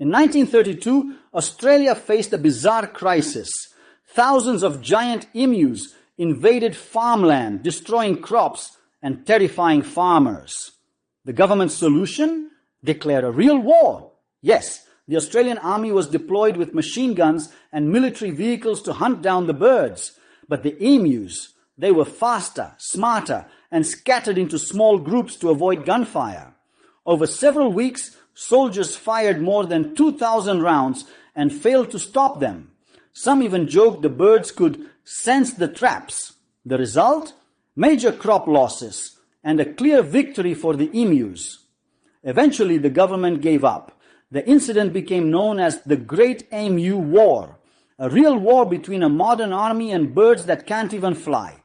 In 1932, Australia faced a bizarre crisis. Thousands of giant emus invaded farmland, destroying crops and terrifying farmers. The government's solution? Declare a real war. Yes, the Australian Army was deployed with machine guns and military vehicles to hunt down the birds. But the emus, they were faster, smarter, and scattered into small groups to avoid gunfire. Over several weeks, soldiers fired more than 2,000 rounds and failed to stop them. Some even joked the birds could sense the traps. The result? Major crop losses and a clear victory for the emus. Eventually, the government gave up. The incident became known as the Great Emu War, a real war between a modern army and birds that can't even fly.